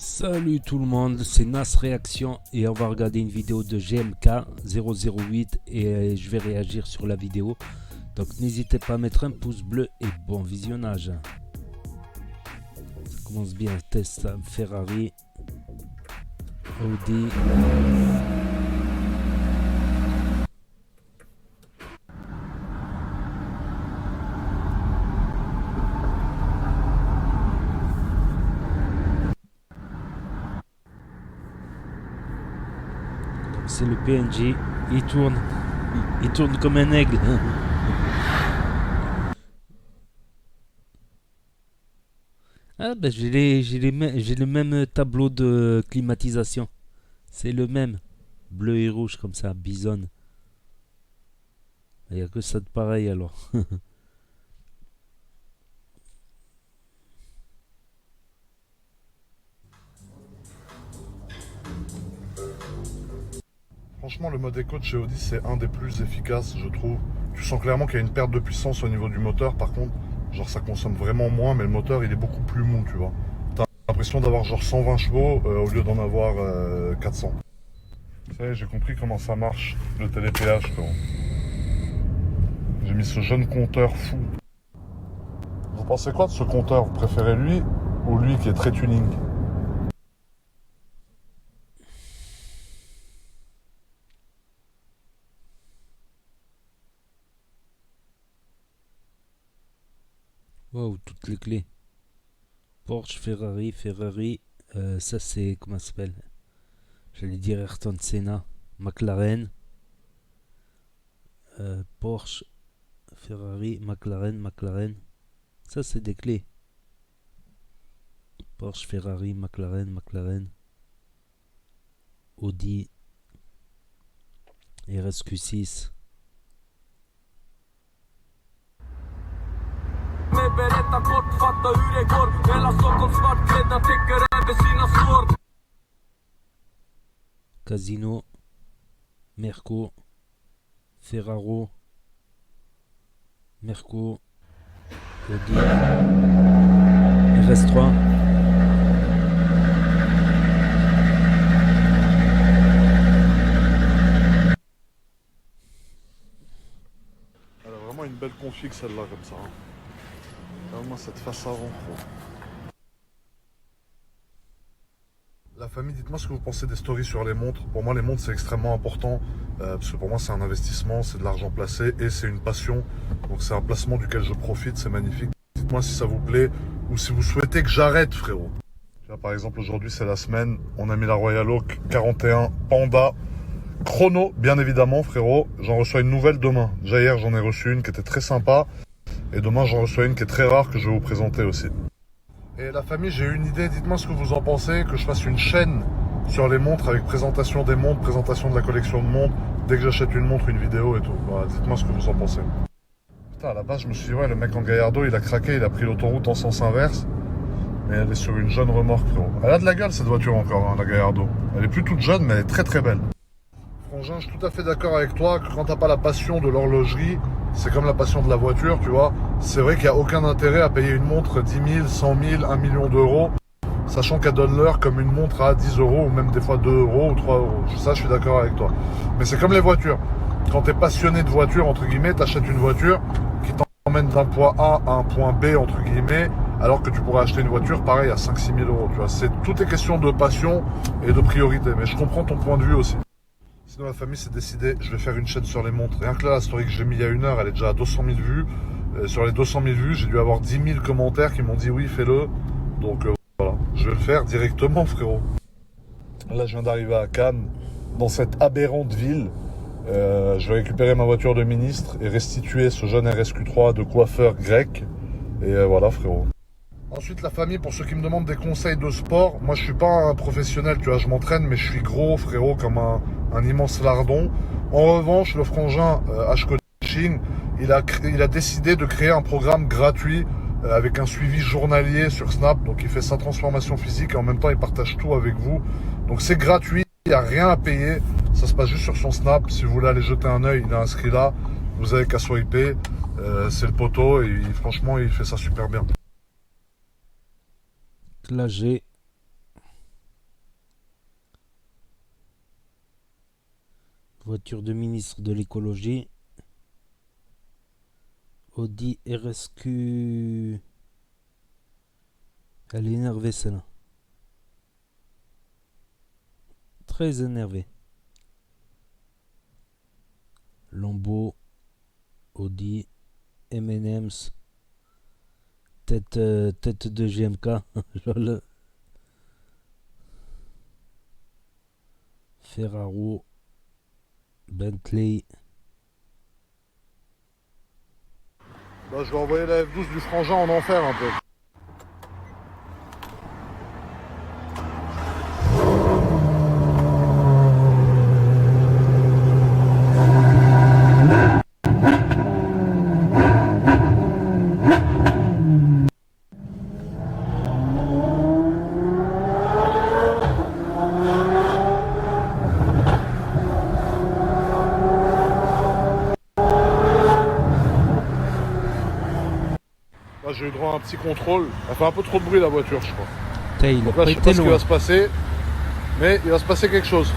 Salut tout le monde, c'est Nas Réaction et on va regarder une vidéo de GMK 008 et je vais réagir sur la vidéo. Donc n'hésitez pas à mettre un pouce bleu et bon visionnage. Ça commence bien, test Ferrari, Audi. C'est le PNJ, il tourne comme un aigle. Ah ben j'ai le même tableau de climatisation. C'est le même. Bleu et rouge comme ça, bison. Il n'y a que ça de pareil alors. Franchement, le mode éco de chez Audi, c'est un des plus efficaces, je trouve. Tu sens clairement qu'il y a une perte de puissance au niveau du moteur, par contre. Genre, ça consomme vraiment moins, mais le moteur, il est beaucoup plus mou, tu vois. T'as l'impression d'avoir genre 120 chevaux au lieu d'en avoir 400. Ça y est, j'ai compris comment ça marche, le télépéage, frérot. J'ai mis ce jeune compteur fou. Vous pensez quoi de ce compteur? Vous préférez lui ou lui qui est très tuning? Wow, toutes les clés. Porsche, Ferrari, ça c'est, comment ça s'appelle? J'allais dire Ayrton Senna, McLaren, Porsche, Ferrari, McLaren. Ça c'est des clés. Porsche, Ferrari, McLaren, Audi, RSQ6. Casino, Merco, Ferraro, Merco, Audi, RS3. Elle a vraiment une belle config celle-là comme ça. Regarde-moi cette face avant, gros. La famille, dites-moi ce que vous pensez des stories sur les montres. Pour moi, les montres, c'est extrêmement important. Parce que pour moi, c'est un investissement, c'est de l'argent placé et c'est une passion. Donc c'est un placement duquel je profite, c'est magnifique. Dites-moi si ça vous plaît ou si vous souhaitez que j'arrête, frérot. Là, par exemple, aujourd'hui, c'est la semaine. On a mis la Royal Oak 41 Panda. Chrono, bien évidemment, frérot. J'en reçois une nouvelle demain. Déjà hier, j'en ai reçu une qui était très sympa. Et demain, j'en reçois une qui est très rare que je vais vous présenter aussi. Et la famille, j'ai une idée. Dites-moi ce que vous en pensez. Que je fasse une chaîne sur les montres avec présentation des montres, présentation de la collection de montres. Dès que j'achète une montre, une vidéo et tout. Voilà, dites-moi ce que vous en pensez. Putain, à la base, je me suis dit, ouais, le mec en Gallardo, il a craqué. Il a pris l'autoroute en sens inverse. Mais elle est sur une jeune remorque, frérot. Elle a de la gueule, cette voiture encore, hein, la Gallardo. Elle est plus toute jeune, mais elle est très très belle. Frangin, je suis tout à fait d'accord avec toi que quand t'as pas la passion de l'horlogerie, c'est comme la passion de la voiture, tu vois. C'est vrai qu'il n'y a aucun intérêt à payer une montre 10 000, 100 000, 1 million d'euros, sachant qu'elle donne l'heure comme une montre à 10 euros ou même des fois 2 euros ou 3 euros. Ça, je suis d'accord avec toi. Mais c'est comme les voitures. Quand t'es passionné de voiture, entre guillemets, t'achètes une voiture qui t'emmène d'un point A à un point B, entre guillemets, alors que tu pourrais acheter une voiture pareil à 5-6 000 euros, tu vois. Tout est question de passion et de priorité. Mais je comprends ton point de vue aussi. Sinon, la famille s'est décidée, je vais faire une chaîne sur les montres. Rien que là, la story que j'ai mis il y a 1 heure, elle est déjà à 200 000 vues. Sur les 200 000 vues, j'ai dû avoir 10 000 commentaires qui m'ont dit oui, fais-le. Donc voilà, je vais le faire directement, frérot. Là, je viens d'arriver à Cannes, dans cette aberrante ville. Je vais récupérer ma voiture de ministre et restituer ce jeune RSQ3 de coiffeur grec. Et voilà, frérot. Ensuite, la famille, pour ceux qui me demandent des conseils de sport, moi je suis pas un professionnel, tu vois, je m'entraîne, mais je suis gros, frérot, comme un immense lardon. En revanche, le frangin H-Coaching, il a décidé de créer un programme gratuit avec un suivi journalier sur Snap. Donc il fait sa transformation physique et en même temps il partage tout avec vous. Donc c'est gratuit, il n'y a rien à payer, ça se passe juste sur son Snap. Si vous voulez aller jeter un œil, il est inscrit là, vous avez qu'à swiper, c'est le poteau et franchement il fait ça super bien. Là j'ai Voiture de ministre de l'écologie. Audi RSQ. Elle est énervée celle-là. Très énervée. Lambeau. Audi. M&M's. Tête de GMK. Lol. Ferraro. Bentley. Bah, je vais envoyer la F12 du frangin en enfer un peu. Là, j'ai eu droit à un petit contrôle. Elle fait un peu trop de bruit la voiture, je crois. Il a Donc là, pas je sais pas été ce qui loin. va se passer, mais il va se passer quelque chose.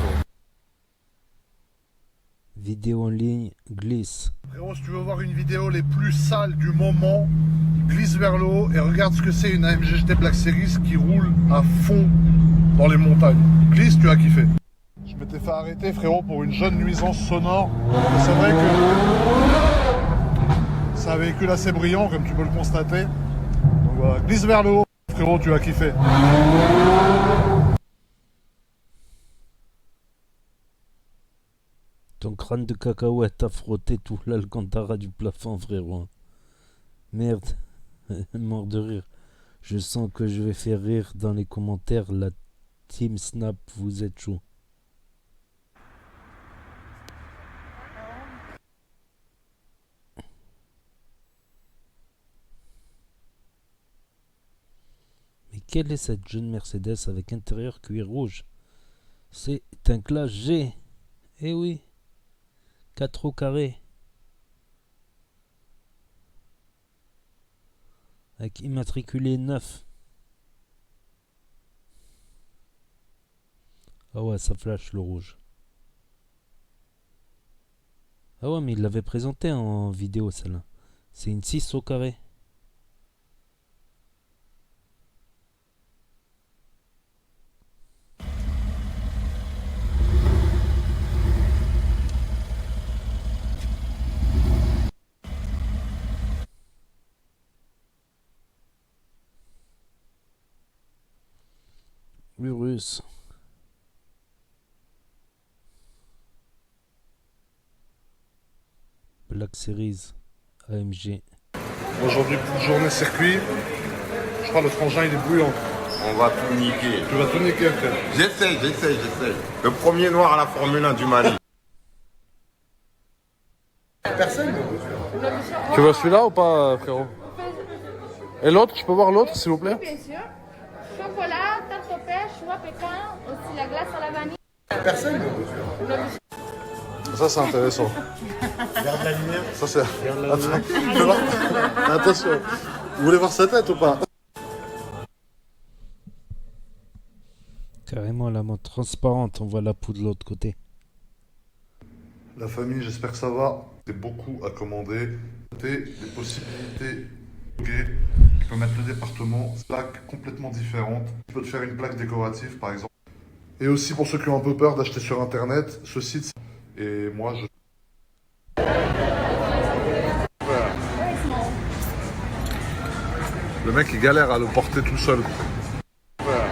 Vidéo en ligne, glisse. Frérot, si tu veux voir une vidéo les plus sales du moment, glisse vers le haut et regarde ce que c'est une AMG GT Black Series qui roule à fond dans les montagnes. Glisse, tu as kiffé. Je m'étais fait arrêter, frérot, pour une jeune nuisance sonore. Et c'est vrai que c'est un véhicule assez brillant, comme tu peux le constater. Donc voilà, glisse vers le haut, frérot, tu as kiffé. Ton crâne de cacahuète a frotté tout l'alcantara du plafond, frérot. Merde, mort de rire. Je sens que je vais faire rire dans les commentaires. La Team Snap, vous êtes chaud. Mais quelle est cette jeune Mercedes avec intérieur cuir rouge? C'est un classe G. Eh oui. 4 au carré. Avec immatriculé 9. Ah ouais, ça flash le rouge. Ah ouais, mais il l'avait présenté en vidéo celle-là. C'est une 6 au carré. Urus. Black Series. AMG. Aujourd'hui, petite journée circuit. Je crois que le frangin, il est bouillant. On va tout niquer. Tu vas tout niquer, frère. J'essaye. Le premier noir à la Formule 1 du Mali. Tu veux celui-là ou pas, frérot? Et l'autre, je peux voir l'autre, s'il vous plaît? Bien sûr. Chocolat, tarte au pêche, noix pécan, aussi la glace à la vanille. Ça, c'est intéressant. Regarde la lumière. Ça, c'est... Attends, fais voir. Attention. Vous voulez voir sa tête ou pas? Carrément la montre transparente, on voit la peau de l'autre côté. La famille, j'espère que ça va. C'est beaucoup à commander. Des possibilités. Tu peux mettre le département, plaques complètement différentes. Tu peux te faire une plaque décorative, par exemple. Et aussi, pour ceux qui ont un peu peur d'acheter sur Internet, ce site... Et moi, je... Voilà. Le mec, il galère à le porter tout seul. Voilà.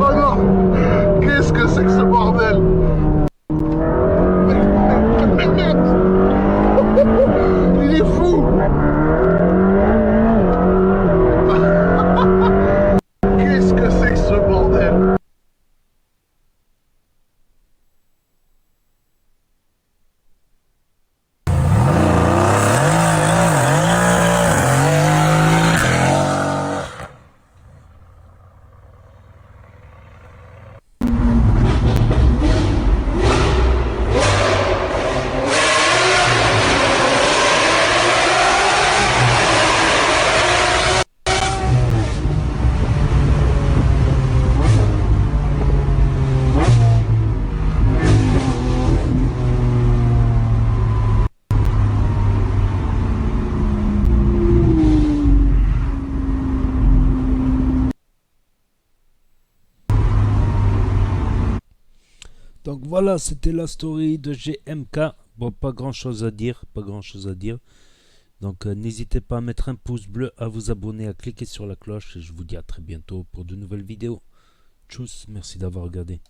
Oh non! Qu'est-ce que c'est que ce bordel? Il est fou! Qu'est-ce que c'est que ce bordel? Donc voilà, c'était la story de GMK. Bon, pas grand chose à dire, pas grand chose à dire. Donc n'hésitez pas à mettre un pouce bleu, à vous abonner, à cliquer sur la cloche. Et je vous dis à très bientôt pour de nouvelles vidéos. Tchuss, merci d'avoir regardé.